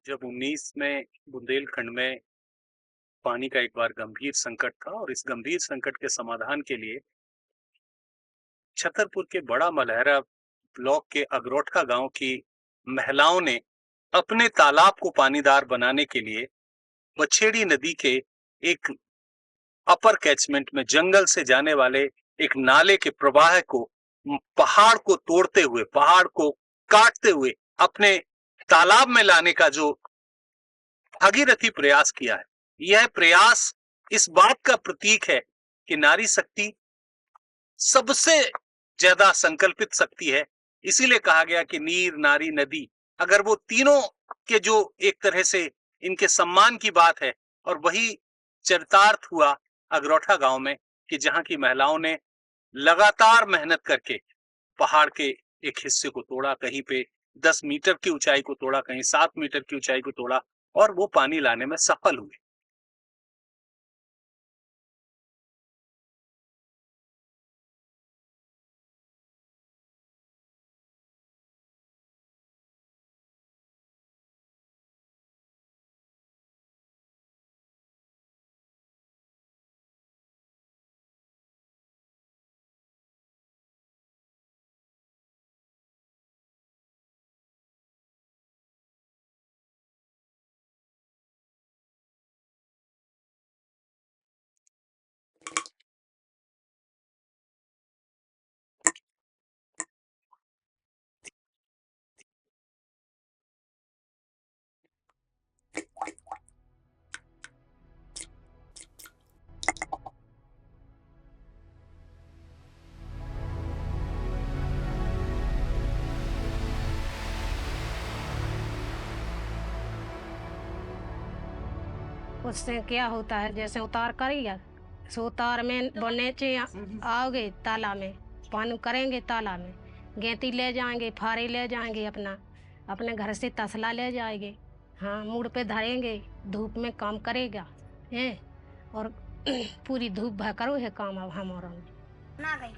जब 19 में बुंदेलखंड में पानी का एक बार गंभीर संकट था और इस गंभीर संकट के समाधान के लिए छतरपुर के बड़ा मलहरा ब्लॉक के अगरोठा गांव की महिलाओं ने अपने तालाब को पानीदार बनाने के लिए बछेड़ी नदी के एक अपर कैचमेंट में जंगल से जाने वाले एक नाले के प्रवाह को पहाड़ को तोड़ते हुए, पहाड़ को काटते हुए अपने तालाब में लाने का जो भागीरथी प्रयास किया है, यह प्रयास इस बात का प्रतीक है कि नारी शक्ति सबसे ज्यादा संकल्पित शक्ति है। इसीलिए कहा गया कि नीर, नारी, नदी, अगर वो तीनों के जो एक तरह से इनके सम्मान की बात है, और वही चरितार्थ हुआ अगरोठा गांव में कि जहां की महिलाओं ने लगातार मेहनत करके पहाड़ के एक हिस्से को तोड़ा, कहीं पे 10 मीटर की ऊंचाई को तोड़ा, कहीं 7 मीटर की ऊंचाई को तोड़ा, और वो पानी लाने में सफल हुए। उससे क्या होता है, जैसे उतार करिए, सो उतार में बोने आओगे तालाब में, पानी करेंगे तालाब में, गेंती ले जाएंगे, फारी ले जाएंगे, अपना अपने घर से तसला ले जाएंगे, हाँ मुड़ पे धरेंगे, धूप में काम करेगा है। और पूरी धूप भर करो है काम अब हमारा में ना गई।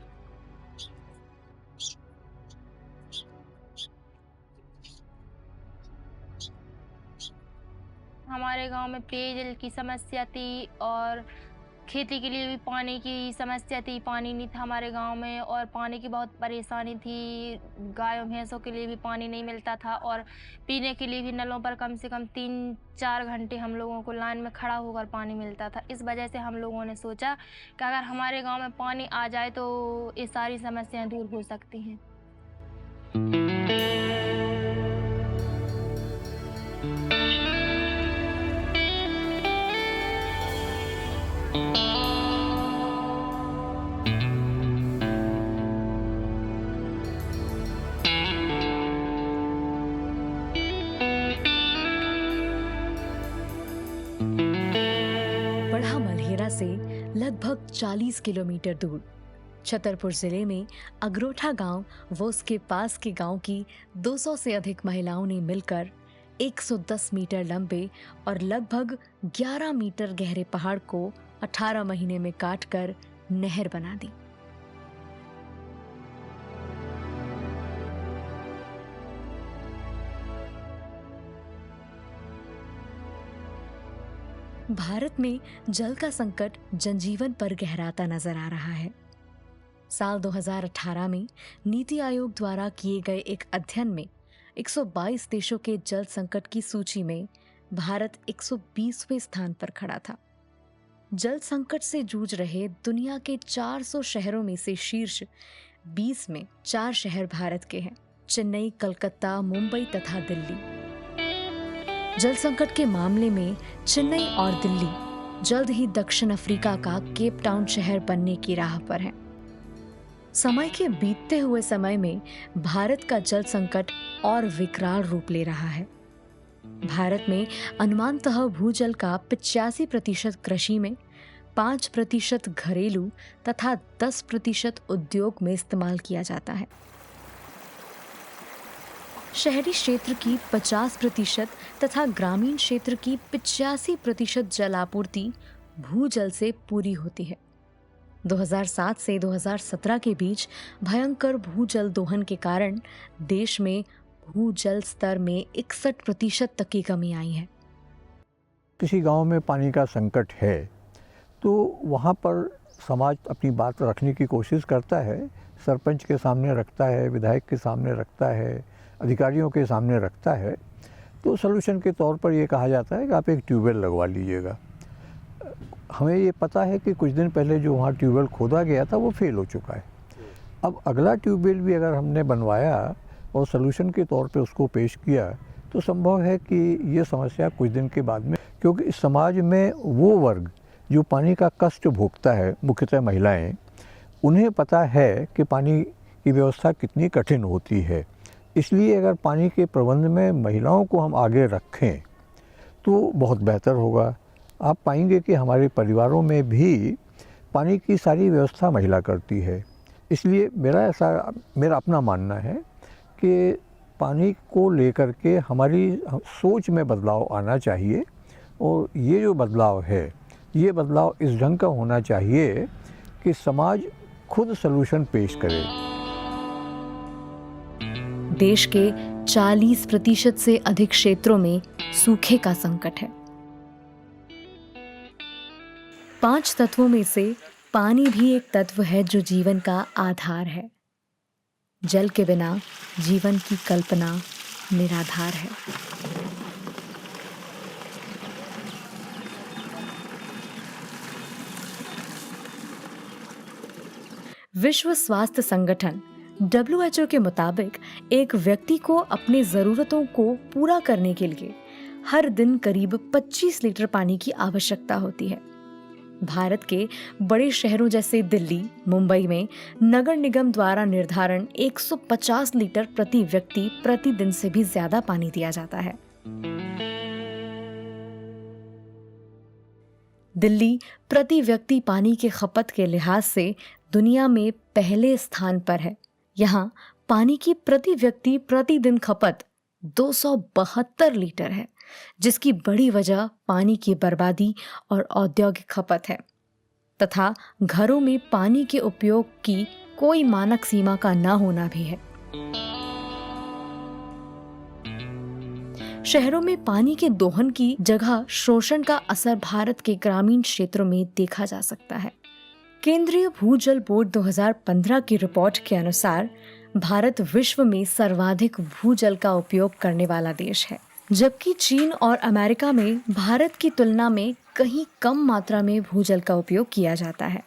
हमारे गांव में पेयजल की समस्या थी और खेती के लिए भी पानी की समस्या थी। पानी नहीं था हमारे गांव में और पानी की बहुत परेशानी थी। गायों भैंसों के लिए भी पानी नहीं मिलता था और पीने के लिए भी नलों पर कम से कम 3-4 घंटे हम लोगों को लाइन में खड़ा होकर पानी मिलता था। इस वजह से हम लोगों ने सोचा कि अगर हमारे गाँव में पानी आ जाए तो ये सारी समस्याएँ दूर हो सकती हैं। बड़ा मलहेरा से लगभग 40 किलोमीटर दूर छतरपुर जिले में अगरोठा गांव व उसके पास के गांव की 200 से अधिक महिलाओं ने मिलकर 110 मीटर लंबे और लगभग 11 मीटर गहरे पहाड़ को 18 महीने में काटकर नहर बना दी। भारत में जल का संकट जनजीवन पर गहराता नजर आ रहा है। साल 2018 में नीति आयोग द्वारा किए गए एक अध्ययन में 122 देशों के जल संकट की सूची में भारत 120वें स्थान पर खड़ा था। जल संकट से जूझ रहे दुनिया के 400 शहरों में से शीर्ष 20 में 4 शहर भारत के हैं: चेन्नई, कलकत्ता, मुंबई तथा दिल्ली। जल संकट के मामले में चेन्नई और दिल्ली जल्द ही दक्षिण अफ्रीका का केप टाउन शहर बनने की राह पर हैं। समय के बीतते हुए समय में भारत का जल संकट और विकराल रूप ले रहा है। भारत में अनुमानतः भूजल का 85% कृषि में, 5% घरेलू तथा 10% उद्योग में इस्तेमाल किया जाता है। शहरी क्षेत्र की 50% तथा ग्रामीण क्षेत्र की 85% जल आपूर्ति भूजल से पूरी होती है। 2007 से 2017 के बीच भयंकर भूजल दोहन के कारण देश में भूजल स्तर में 61% तक की कमी आई है। किसी गांव में पानी का संकट है तो वहाँ पर समाज अपनी बात रखने की कोशिश करता है, सरपंच के सामने रखता है, विधायक के सामने रखता है, अधिकारियों के सामने रखता है। तो सलूशन के तौर पर ये कहा जाता है कि आप एक ट्यूबवेल लगवा लीजिएगा। हमें ये पता है कि कुछ दिन पहले जो वहाँ ट्यूबवेल खोदा गया था वो फेल हो चुका है। अब अगला ट्यूबवेल भी अगर हमने बनवाया और सलूशन के तौर पे उसको पेश किया तो संभव है कि ये समस्या कुछ दिन के बाद में, क्योंकि इस समाज में वो वर्ग जो पानी का कष्ट भोगता है, मुख्यतः महिलाएं, उन्हें पता है कि पानी की व्यवस्था कितनी कठिन होती है। इसलिए अगर पानी के प्रबंध में महिलाओं को हम आगे रखें तो बहुत बेहतर होगा। आप पाएंगे कि हमारे परिवारों में भी पानी की सारी व्यवस्था महिला करती है। इसलिए मेरा अपना मानना है कि पानी को लेकर के हमारी सोच में बदलाव आना चाहिए और ये जो बदलाव है ये बदलाव इस ढंग का होना चाहिए कि समाज खुद सलूशन पेश करे। देश के 40% से अधिक क्षेत्रों में सूखे का संकट है। 5 तत्वों में से पानी भी एक तत्व है जो जीवन का आधार है। जल के बिना जीवन की कल्पना निराधार है। विश्व स्वास्थ्य संगठन WHO के मुताबिक एक व्यक्ति को अपने जरूरतों को पूरा करने के लिए हर दिन करीब 25 लीटर पानी की आवश्यकता होती है। भारत के बड़े शहरों जैसे दिल्ली, मुंबई में नगर निगम द्वारा निर्धारण 150 लीटर प्रति व्यक्ति प्रतिदिन से भी ज्यादा पानी दिया जाता है। दिल्ली प्रति व्यक्ति पानी के खपत के लिहाज से दुनिया में पहले स्थान पर है। यहाँ पानी की प्रति व्यक्ति प्रतिदिन खपत 272 लीटर है, जिसकी बड़ी वजह पानी की बर्बादी और औद्योगिक खपत है तथा घरों में पानी के उपयोग की कोई मानक सीमा का न होना भी है। शहरों में पानी के दोहन की जगह शोषण का असर भारत के ग्रामीण क्षेत्रों में देखा जा सकता है। केंद्रीय भूजल बोर्ड 2015 की रिपोर्ट के अनुसार भारत विश्व में सर्वाधिक भूजल का उपयोग करने वाला देश है, जबकि चीन और अमेरिका में भारत की तुलना में कहीं कम मात्रा में भूजल का उपयोग किया जाता है।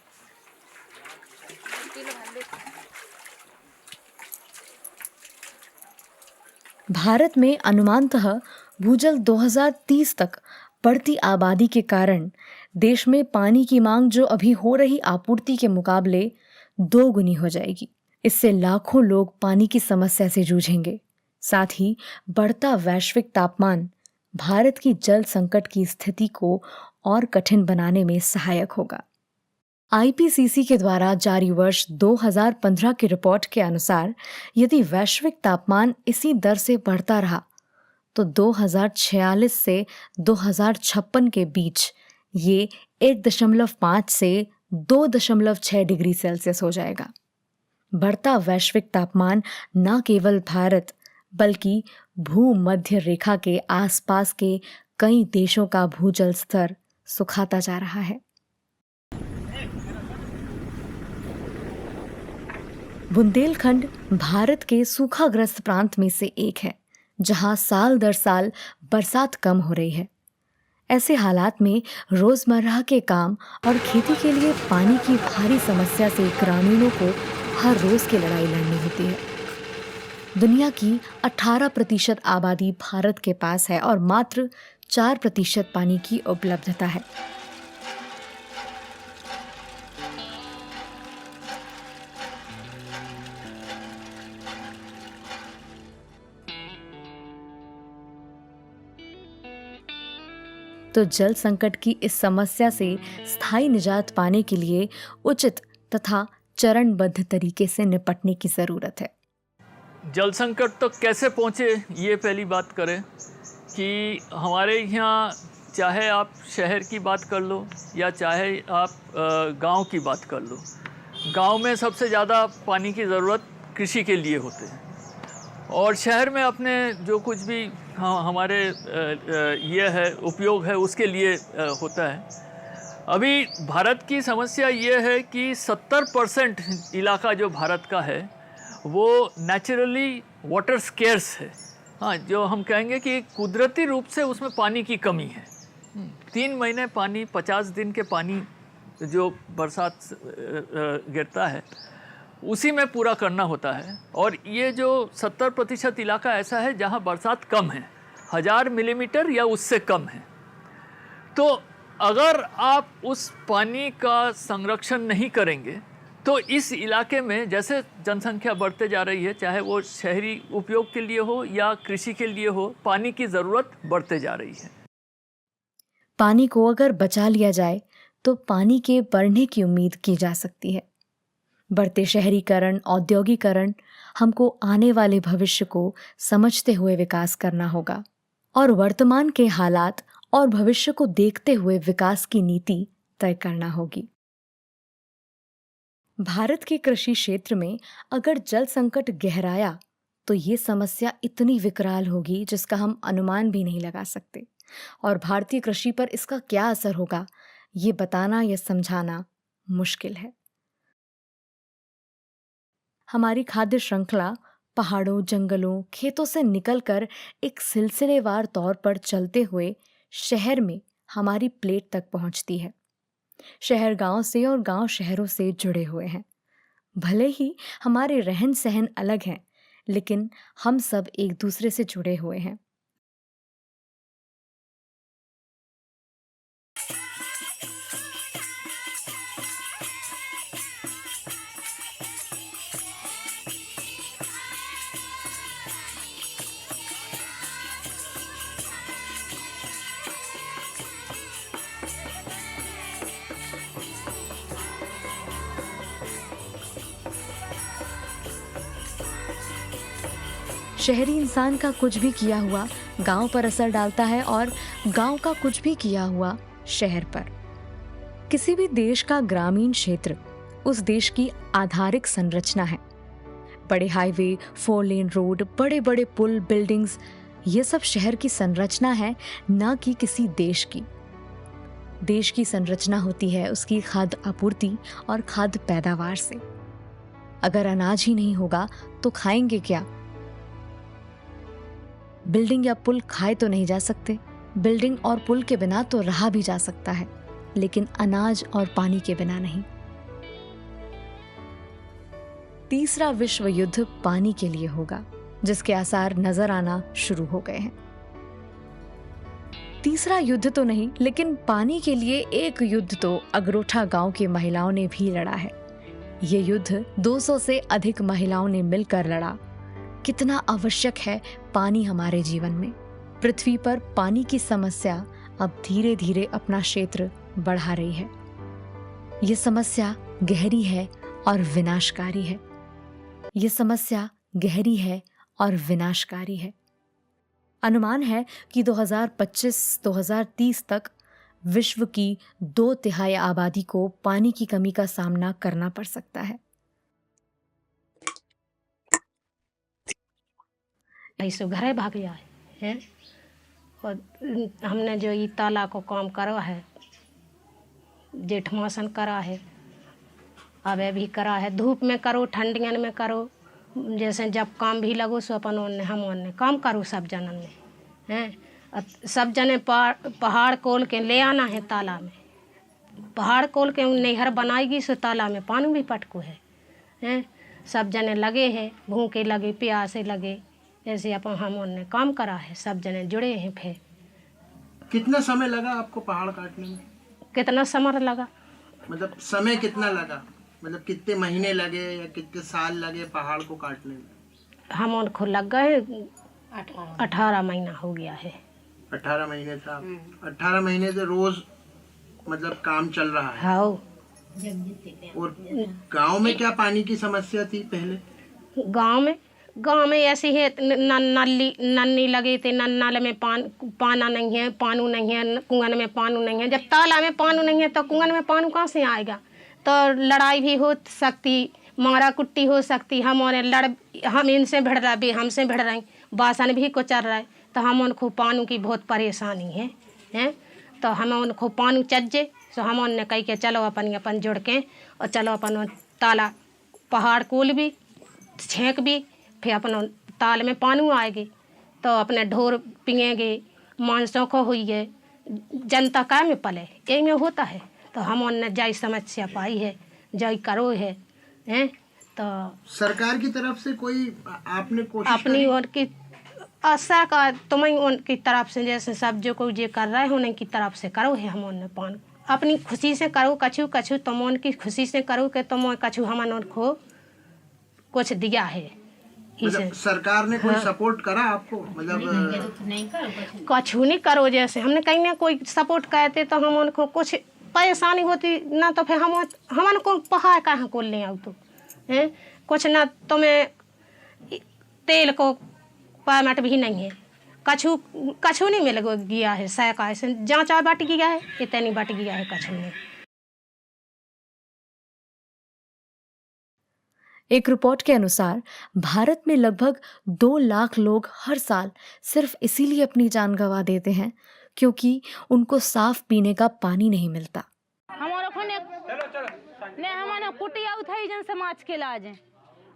भारत में अनुमानतः भूजल 2030 तक बढ़ती आबादी के कारण देश में पानी की मांग जो अभी हो रही आपूर्ति के मुकाबले 2 गुनी हो जाएगी। इससे लाखों लोग पानी की समस्या से जूझेंगे। साथ ही बढ़ता वैश्विक तापमान भारत की जल संकट की स्थिति को और कठिन बनाने में सहायक होगा। IPCC के द्वारा जारी वर्ष 2015 की रिपोर्ट के अनुसार यदि वैश्विक तापमान इसी दर से बढ़ता रहा तो 2046 से 2056 के बीच ये 1.5 से 2.6 डिग्री सेल्सियस हो जाएगा। बढ़ता वैश्विक तापमान न केवल भारत बल्कि भूमध्य रेखा के आसपास के कई देशों का भूजल स्तर सुखाता जा रहा है। बुंदेलखंड भारत के सूखाग्रस्त प्रांत में से एक है, जहां साल दर साल बरसात कम हो रही है। ऐसे हालात में रोजमर्रा के काम और खेती के लिए पानी की भारी समस्या से ग्रामीणों को हर रोज की लड़ाई लड़नी होती है। दुनिया की 18% आबादी भारत के पास है और मात्र 4% पानी की उपलब्धता है। तो जल संकट की इस समस्या से स्थायी निजात पाने के लिए उचित तथा चरणबद्ध तरीके से निपटने की जरूरत है। जल संकट तक कैसे पहुँचे, ये पहली बात करें कि हमारे यहाँ चाहे आप शहर की बात कर लो या चाहे आप गांव की बात कर लो, गांव में सबसे ज़्यादा पानी की ज़रूरत कृषि के लिए होते हैं और शहर में अपने जो कुछ भी हमारे ये है उपयोग है उसके लिए होता है। अभी भारत की समस्या ये है कि 70% इलाका जो भारत का है वो नेचुरली वाटर स्केर्स है। हाँ, जो हम कहेंगे कि कुदरती रूप से उसमें पानी की कमी है। 3 महीने पानी, 50 दिन के पानी जो बरसात गिरता है उसी में पूरा करना होता है। और ये जो 70% इलाका ऐसा है जहाँ बरसात कम है, 1000 मिलीमीटर या उससे कम है। तो अगर आप उस पानी का संरक्षण नहीं करेंगे तो इस इलाके में जैसे जनसंख्या बढ़ते जा रही है, चाहे वो शहरी उपयोग के लिए हो या कृषि के लिए हो, पानी की ज़रूरत बढ़ते जा रही है। पानी को अगर बचा लिया जाए तो पानी के बढ़ने की उम्मीद की जा सकती है। बढ़ते शहरीकरण, औद्योगिकरण, हमको आने वाले भविष्य को समझते हुए विकास करना होगा और वर्तमान के हालात और भविष्य को देखते हुए विकास की नीति तय करना होगी। भारत के कृषि क्षेत्र में अगर जल संकट गहराया तो ये समस्या इतनी विकराल होगी जिसका हम अनुमान भी नहीं लगा सकते। और भारतीय कृषि पर इसका क्या असर होगा ये बताना या समझाना मुश्किल है। हमारी खाद्य श्रृंखला पहाड़ों, जंगलों, खेतों से निकलकर एक सिलसिलेवार तौर पर चलते हुए शहर में हमारी प्लेट तक पहुंचती है। शहर गांव से और गांव शहरों से जुड़े हुए हैं। भले ही हमारे रहन सहन अलग हैं, लेकिन हम सब एक दूसरे से जुड़े हुए हैं। शहरी इंसान का कुछ भी किया हुआ गांव पर असर डालता है और गांव का कुछ भी किया हुआ शहर पर। किसी भी देश का ग्रामीण क्षेत्र उस देश की आधारिक संरचना है। बड़े हाईवे, 4 लेन रोड, बड़े बड़े पुल, बिल्डिंग्स, ये सब शहर की संरचना है, न कि किसी देश की। देश की संरचना होती है उसकी खाद्य आपूर्ति और खाद्य पैदावार से। अगर अनाज ही नहीं होगा तो खाएंगे क्या? बिल्डिंग या पुल खाए तो नहीं जा सकते। बिल्डिंग और पुल के बिना तो रहा भी जा सकता है, लेकिन अनाज और पानी के बिना नहीं। तीसरा विश्व युद्ध पानी के लिए होगा, जिसके आसार नजर आना शुरू हो गए हैं। तीसरा युद्ध तो नहीं, लेकिन पानी के लिए एक युद्ध तो अगरोठा गांव की महिलाओं ने भी लड़ा है। ये युद्ध 200 से अधिक महिलाओं ने मिलकर लड़ा। कितना आवश्यक है पानी हमारे जीवन में। पृथ्वी पर पानी की समस्या अब धीरे धीरे अपना क्षेत्र बढ़ा रही है। ये समस्या गहरी है और विनाशकारी है। ये समस्या गहरी है और विनाशकारी है। अनुमान है कि 2025-2030 तक विश्व की 2/3 आबादी को पानी की कमी का सामना करना पड़ सकता है। ऐसे घरे भाग गया है। और हमने जो ये ताला को काम करा है, जेठमासन करा है, अब भी करा है। धूप में करो, ठंडियन में करो, जैसे जब काम भी लगो सो अपन ओने हम ओने काम करो सब जनन में हैं। सब जने पहाड़ कोल के ले आना है ताला में। पहाड़ कोल के नहर बनाएगी सो ताला में पानी भी पटको है हैं। सब जने लगे हैं, भूखे लगे, प्यासे लगे, ऐसे अपन हम उन्होंने काम करा है। सब जने जुड़े हैं। फिर कितना समय लगा आपको पहाड़ काटने में? कितना समय लगा? मतलब समय कितना लगा? मतलब कितने महीने लगे या कितने साल लगे पहाड़ को काटने में? हम उनको लग गए 18 महीना हो गया है। 18 महीने था। 18 महीने से रोज मतलब काम चल रहा है। हाँ। और गांव में क्या पानी की समस्या थी पहले? गांव में ऐसी है, नन्नी लगे थे, नल में पाना नहीं है, पानी नहीं है, कुआं में पानी नहीं है। जब ताला में पानी नहीं है तो कुआं में पानी कहाँ से आएगा? तो लड़ाई भी हो सकती, मारा कुट्टी हो सकती, हम इनसे भिड़ रहा भी, हमसे भिड़ रहे, बासन भी कुचल रहा है, तो हम उनको पानी की बहुत परेशानी है हैं। तो हम उनको पानी चज्जे, तो हम उनने कही के चलो अपन जुड़ के और चलो अपन ताला पहाड़ कोल भी छेंक भी, फिर अपन ताल में पानी आएगी तो अपने ढोर पिएंगे, मांसों को हुई है, जनता का में पले यही में होता है। तो हम उनने जाई समस्या पाई है, जाई करो है हैं। तो सरकार की तरफ से कोई आपने कोशिश अपनी उनकी आशा का तुम्हें उनकी तरफ से जैसे सब जो कोई जे कर रहे हैं उनकी तरफ से करो है। हम उन्हें पान अपनी खुशी से करो, कछु कछु तुम उनकी खुशी से करो कि तुम कछु हमन उनको कुछ दिया है। मतलब सरकार ने कोई सपोर्ट करा आपको? मतलब कछु नहीं करो, जैसे हमने कहीं ना कोई सपोर्ट करते तो हम उनको कुछ परेशानी होती ना, तो फिर हमन को पहाड़ कहाँ को ले आओ तो हैं कुछ ना, तुम्हें तेल को पेमेंट भी नहीं है, कछु नहीं मिल गया है, सरकार से जहाँ बट गया है इतनी बट गया है, कछु नहीं। एक रिपोर्ट के अनुसार भारत में लगभग 2 लाख लोग हर साल सिर्फ इसीलिए अपनी जान गंवा देते हैं क्योंकि उनको साफ पीने का पानी नहीं मिलता। हमारे कुटिया उठाई जन समाज के लाज है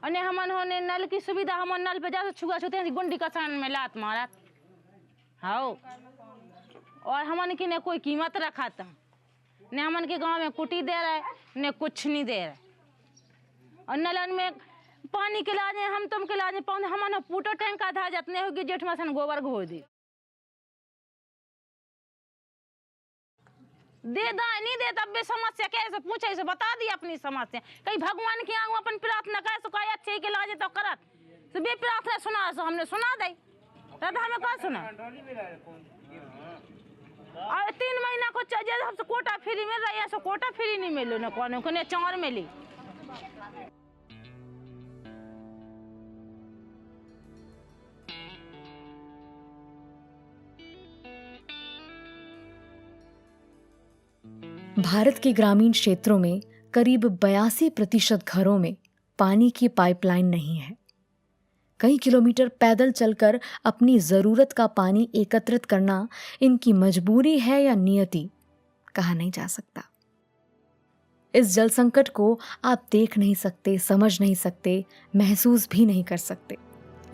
और ने हमन होने नल की सुविधा, हम नल पे जाकर छुआ छूते हैं गुंडी का सान में लात मारा हाओ, और हमन की ने कोई कीमत रखा था ने हमन के गांव में कुटी दे रहा है ने कुछ नहीं दे रहा है। और नलन में पानी के लाज है, हम तुम के लाज पाऊँ हमन पूटो टैंक आधा जतने होगी जेठ में गोबर घो दी दे दा नहीं दे, तब भी समस्या कैसे पूछे से बता दी अपनी समस्या। कहीं भगवान की आऊँ अपन प्रार्थना कर सो कहे अच्छे के लाजे तो करत तो बे प्रार्थना सुना सो हमने सुना दे दादा हमें कहा सुना। और 3 महीना को चाहिए हमसे कोटा फ्री मिल रहा है, ऐसा कोटा फ्री नहीं मिलो न कौन को ने चार मिली। भारत के ग्रामीण क्षेत्रों में करीब 82% घरों में पानी की पाइपलाइन नहीं है। कई किलोमीटर पैदल चलकर अपनी ज़रूरत का पानी एकत्रित करना इनकी मजबूरी है या नियति, कहा नहीं जा सकता। इस जल संकट को आप देख नहीं सकते, समझ नहीं सकते, महसूस भी नहीं कर सकते,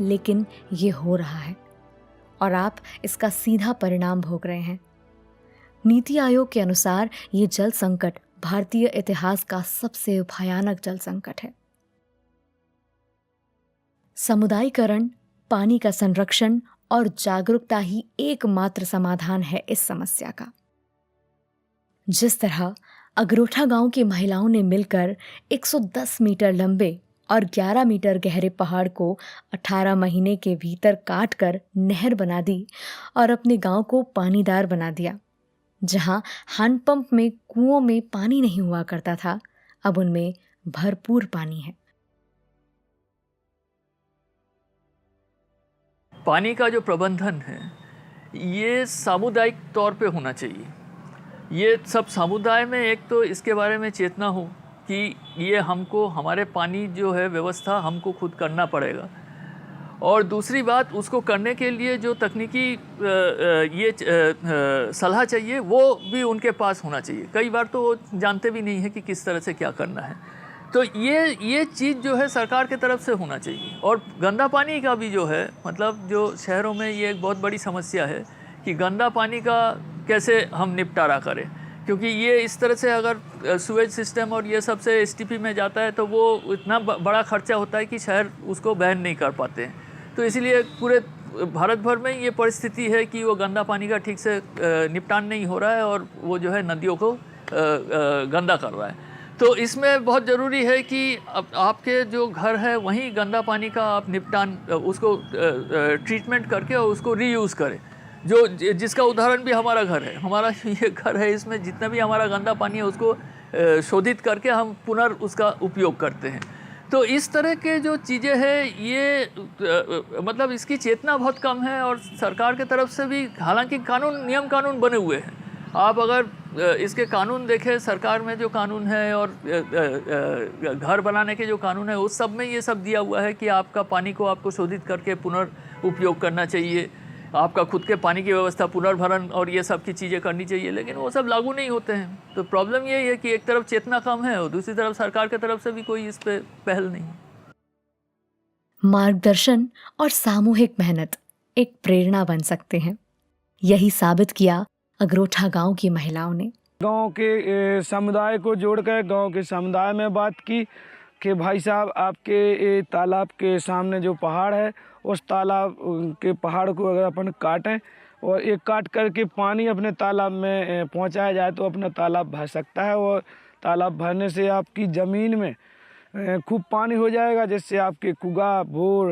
लेकिन ये हो रहा है और आप इसका सीधा परिणाम भोग रहे हैं। नीति आयोग के अनुसार ये जल संकट भारतीय इतिहास का सबसे भयानक जल संकट है। समुदायीकरण, पानी का संरक्षण और जागरूकता ही एकमात्र समाधान है इस समस्या का। जिस तरह अगरोठा गांव की महिलाओं ने मिलकर 110 मीटर लंबे और 11 मीटर गहरे पहाड़ को 18 महीने के भीतर काटकर नहर बना दी और अपने गांव को पानीदार बना दिया। जहां हैंडपंप में कुओं में पानी नहीं हुआ करता था, अब उनमें भरपूर पानी है। पानी का जो प्रबंधन है ये सामुदायिक तौर पे होना चाहिए। ये सब समुदाय में एक तो इसके बारे में चेतना हो कि ये हमको हमारे पानी जो है व्यवस्था हमको खुद करना पड़ेगा, और दूसरी बात उसको करने के लिए जो तकनीकी ये सलाह चाहिए वो भी उनके पास होना चाहिए। कई बार तो वो जानते भी नहीं है कि किस तरह से क्या करना है। तो ये चीज़ जो है सरकार के तरफ से होना चाहिए। और गंदा पानी का भी जो है, मतलब जो शहरों में ये एक बहुत बड़ी समस्या है कि गंदा पानी का कैसे हम निपटारा करें, क्योंकि ये इस तरह से अगर सुएज सिस्टम और ये सब से एसटीपी में जाता है तो वो इतना बड़ा खर्चा होता है कि शहर उसको वहन नहीं कर पाते हैं। तो इसीलिए पूरे भारत भर में ये परिस्थिति है कि वो गंदा पानी का ठीक से निपटान नहीं हो रहा है और वो जो है नदियों को गंदा कर रहा है। तो इसमें बहुत ज़रूरी है कि आपके जो घर है वहीं गंदा पानी का आप निपटान उसको ट्रीटमेंट करके और उसको रीयूज़ करें। जो जिसका उदाहरण भी हमारा घर है, हमारा ये घर है, इसमें जितना भी हमारा गंदा पानी है उसको शोधित करके हम पुनः उसका उपयोग करते हैं। तो इस तरह के जो चीज़ें हैं ये मतलब इसकी चेतना बहुत कम है और सरकार के तरफ से भी, हालांकि नियम कानून बने हुए हैं, आप अगर इसके कानून देखें, सरकार में जो कानून है और घर बनाने के जो कानून है, उस सब में ये सब दिया हुआ है कि आपका पानी को आपको शोधित करके पुनर्उपयोग करना चाहिए, आपका खुद के पानी की व्यवस्था, पुनर्भरण और ये सब की चीज़ें करनी चाहिए, लेकिन वो सब लागू नहीं होते हैं। तो प्रॉब्लम यही है कि एक तरफ चेतना कम है और दूसरी तरफ सरकार की तरफ से भी कोई इस पर पहल नहीं। मार्गदर्शन और सामूहिक मेहनत एक प्रेरणा बन सकते हैं। यही साबित किया अगरोठा गांव की महिलाओं ने। गांव के समुदाय को जोड़कर गांव के समुदाय में बात की कि भाई साहब, आपके तालाब के सामने जो पहाड़ है, उस तालाब के पहाड़ को अगर अपन काटें और एक काट करके पानी अपने तालाब में पहुंचाया जाए तो अपना तालाब भर सकता है। और तालाब भरने से आपकी ज़मीन में खूब पानी हो जाएगा, जिससे आपके कुआं, बोर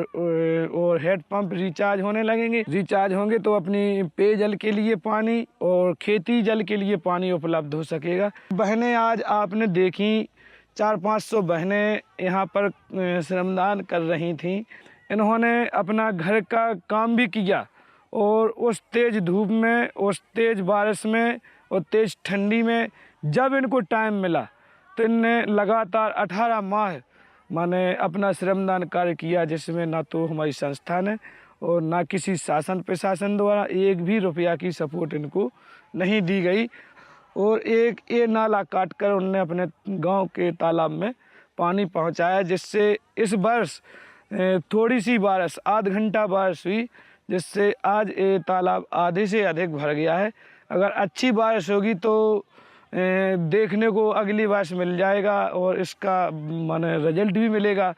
और हेड पंप रिचार्ज होने लगेंगे। रिचार्ज होंगे तो अपनी पेयजल के लिए पानी और खेती जल के लिए पानी उपलब्ध हो सकेगा। बहनें आज आपने देखी 400-500 बहनें यहाँ पर श्रमदान कर रही थीं। इन्होंने अपना घर का काम भी किया और उस तेज़ धूप में, उस तेज़ बारिश में और तेज़ ठंडी में जब इनको टाइम मिला तो इनने लगातार 18 माह माने अपना श्रमदान कार्य किया, जिसमें ना तो हमारी संस्थान है और ना किसी शासन प्रशासन द्वारा एक भी रुपया की सपोर्ट इनको नहीं दी गई। और एक ये नाला काट कर उन्होंने अपने गांव के तालाब में पानी पहुंचाया, जिससे इस वर्ष थोड़ी सी बारिश, आध घंटा बारिश हुई, जिससे आज ये तालाब आधे से अधिक भर गया है। अगर अच्छी बारिश होगी तो देखने को अगली वर्ष मिल जाएगा और इसका माने रिजल्ट भी मिलेगा।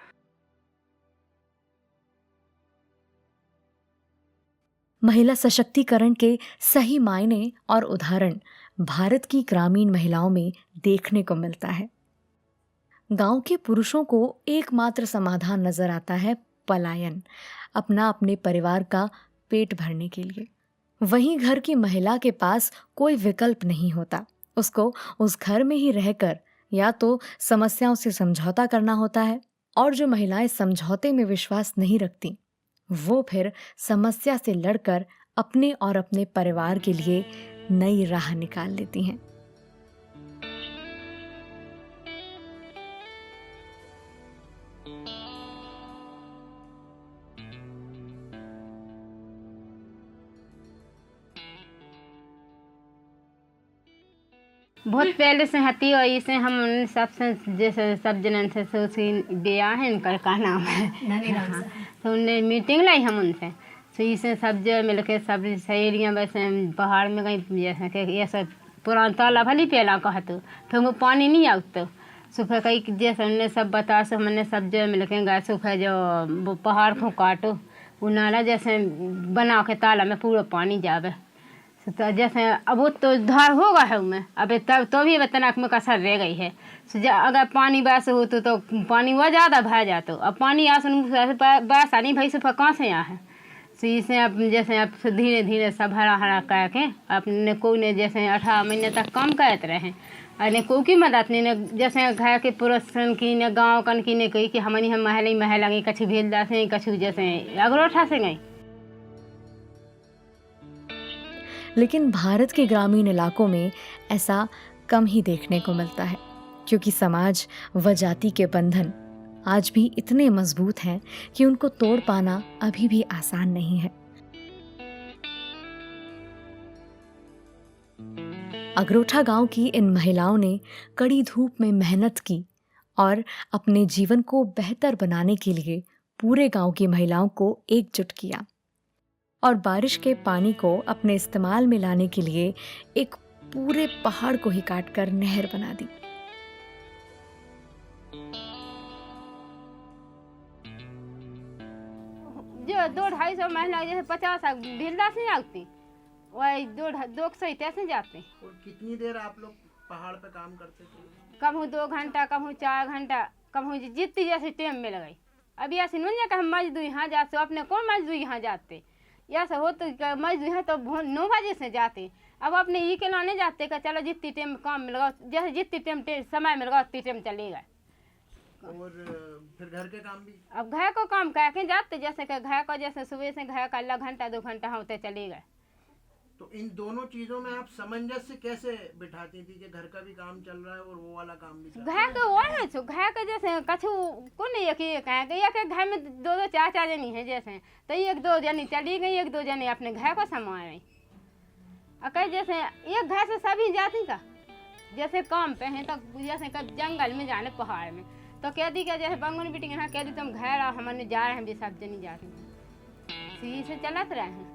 महिला सशक्तिकरण के सही मायने और उदाहरण भारत की ग्रामीण महिलाओं में देखने को मिलता है। गांव के पुरुषों को एकमात्र समाधान नजर आता है पलायन, अपने परिवार का पेट भरने के लिए। वहीं घर की महिला के पास कोई विकल्प नहीं होता। उसको उस घर में ही रहकर या तो समस्याओं से समझौता करना होता है, और जो महिलाएं समझौते में विश्वास नहीं रखती, वो फिर समस्या से लड़कर अपने और अपने परिवार के लिए नई राह निकाल लेती हैं। बहुत पहले से हती और इसे हम सबसे जैसे सब जनन से सोची ब्याह है, इनका का नाम है हाँ। तो उनने मीटिंग लाई हम उनसे, तो इसे सब जो मिल के सब सहेलियाँ वैसे पहाड़ में गई, जैसे कि ये सब पुराना तालाब भली पहला कहा तो फिर वो पानी नहीं आता। सुबह कई जैसे उनने सब बता से हमने सब जो मिल के गए, सुबह जो वो पहाड़ को काटो, वो नाला जैसे बना के तालाब में पूरा पानी जावे। तो जैसे अब वो तो धार होगा है उनमें, अब तब तो भी तनाक में कसर रह गई है। अगर पानी वैसे हो तो पानी वह ज़्यादा भर जाता, अब पानी आसन वैसा नहीं भाई सुबह कहाँ से यहाँ है। तो इसे अब जैसे अब धीरे धीरे सब हरा हरा करके अपने को ने जैसे 18 महीने तक काम करते रहे, और को की मदद ने जैसे घर के पुरुष की ने गाँव कन की ने कही कि हम महला गई, कछु भेलदा से कछु जैसे अगरोठा से गई। लेकिन भारत के ग्रामीण इलाकों में ऐसा कम ही देखने को मिलता है, क्योंकि समाज व जाति के बंधन आज भी इतने मजबूत हैं कि उनको तोड़ पाना अभी भी आसान नहीं है। अगरोठा गांव की इन महिलाओं ने कड़ी धूप में मेहनत की और अपने जीवन को बेहतर बनाने के लिए पूरे गांव की महिलाओं को एकजुट किया और बारिश के पानी को अपने इस्तेमाल में लाने के लिए एक पूरे पहाड़ को ही काटकर नहर बना दी। जो 200-250 महिला जैसे 50 भेलदा से आती, वही 200 तैसे जाते। और कितनी देर आप लोग पहाड़ पे काम करते थे? कभी 2 घंटा, कभी 4 घंटा, कभी जितनी जैसे टाइम में लगाई। अभी ऐसे नहीं कि हम मजदूर यहाँ जाते, अपने कौन मजदूर यहाँ जाते, ऐसा हो तो मजदूर है तो 9 बजे से जाते। अब अपने ये के लाने जाते कि चलो जितनी टाइम काम मिल गया, जैसे जितनी टाइम समय मिल गया उतनी टाइम चलेगा। और फिर घर के काम भी, अब घर को काम करके जाते, जैसे कि घर को जैसे सुबह से घर का 1 घंटा 2 घंटा होते चले गए। तो इन दोनों चीजों में आप सामंजस्य कैसे बिठाती थी कि घर का भी काम चल रहा है और वो वाला काम भी चल रहा घर के वो है छो घर के जैसे कछु को नहीं एक है कि एक घर में दो चार जनी है जैसे तो एक दो जनी चली गई एक दो जनी अपने घर को संभाल रही अगर जैसे एक घर से सभी जाती का जैसे काम पे हैं तो जैसे कब जंगल में जाने पहाड़ में तो कह दी क्या जैसे बंगुन बिटिंग हाँ कह दी तुम घर आओ हमने जा रहे हैं भी सब जनी जाती सीधी से चलत रहे हैं।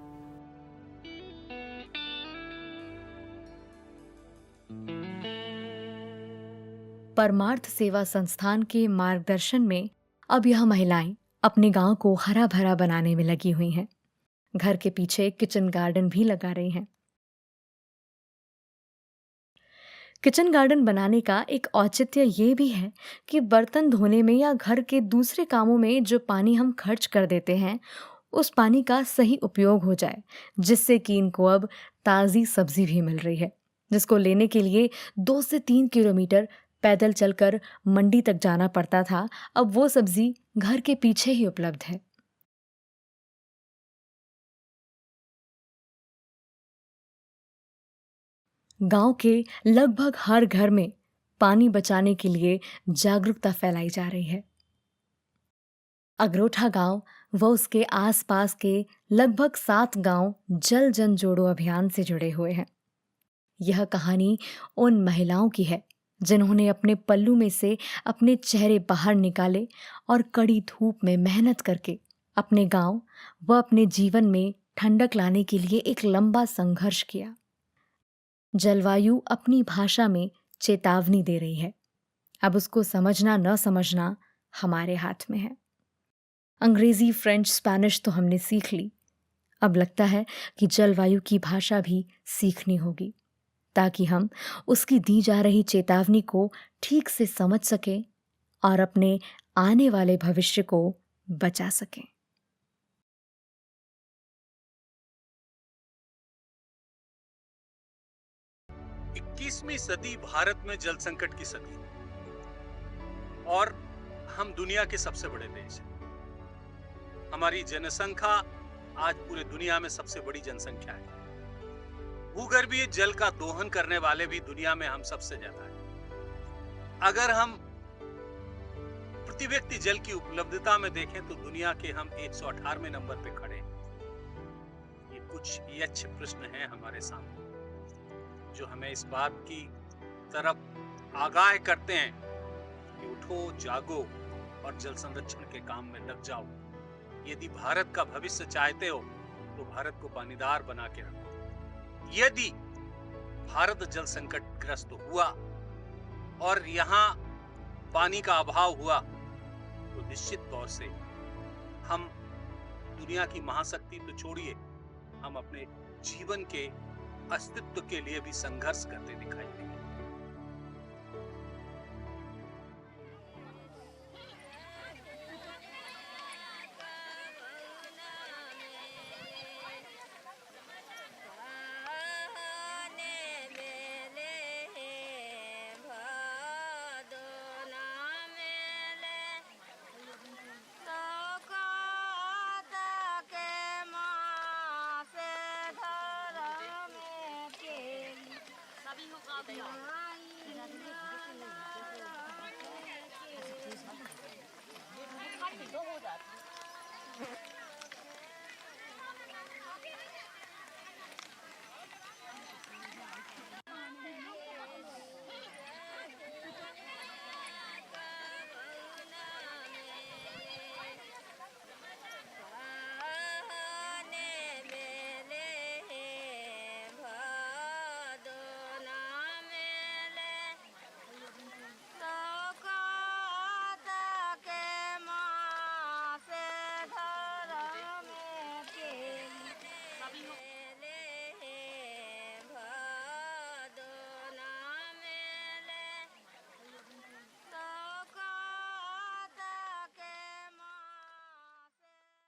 परमार्थ सेवा संस्थान के मार्गदर्शन में अब यह महिलाएं अपने गांव को हरा भरा बनाने में लगी हुई हैं। घर के पीछे किचन गार्डन भी लगा रही हैं। किचन गार्डन बनाने का एक औचित्य ये भी है कि बर्तन धोने में या घर के दूसरे कामों में जो पानी हम खर्च कर देते हैं उस पानी का सही उपयोग हो जाए, जिससे कि इनको अब ताज़ी सब्जी भी मिल रही है, जिसको लेने के लिए 2 से 3 किलोमीटर पैदल चलकर मंडी तक जाना पड़ता था। अब वो सब्जी घर के पीछे ही उपलब्ध है। गांव के लगभग हर घर में पानी बचाने के लिए जागरूकता फैलाई जा रही है। अगरोठा गांव व उसके आसपास के लगभग 7 गांव जल जन जोड़ो अभियान से जुड़े हुए हैं। यह कहानी उन महिलाओं की है जिन्होंने अपने पल्लू में से अपने चेहरे बाहर निकाले और कड़ी धूप में मेहनत करके अपने गांव व अपने जीवन में ठंडक लाने के लिए एक लंबा संघर्ष किया। जलवायु अपनी भाषा में चेतावनी दे रही है। अब उसको समझना न समझना हमारे हाथ में है। अंग्रेजी, फ्रेंच, स्पेनिश तो हमने सीख ली। अब लगता है कि जलवायु की भाषा भी सीखनी होगी ताकि हम उसकी दी जा रही चेतावनी को ठीक से समझ सकें और अपने आने वाले भविष्य को बचा सकें। 21वीं सदी भारत में जल संकट की सदी और हम दुनिया के सबसे बड़े देश हैं। हमारी जनसंख्या आज पूरे दुनिया में सबसे बड़ी जनसंख्या है। भूगर्भीय जल का दोहन करने वाले भी दुनिया में हम सबसे ज्यादा हैं। अगर हम प्रति व्यक्ति जल की उपलब्धता में देखें तो दुनिया के हम 118वें नंबर पे खड़े हैं। ये कुछ यक्ष प्रश्न हैं हमारे सामने जो हमें इस बात की तरफ आगाह करते हैं कि उठो, जागो और जल संरक्षण के काम में लग जाओ। यदि भारत का भविष्य चाहते हो तो भारत को पानीदार बना के रखो। यदि भारत जल संकट ग्रस्त हुआ और यहाँ पानी का अभाव हुआ तो निश्चित तौर से हम दुनिया की महाशक्ति तो छोड़िए, हम अपने जीवन के अस्तित्व के लिए भी संघर्ष करते दिखाई देंगे। होगा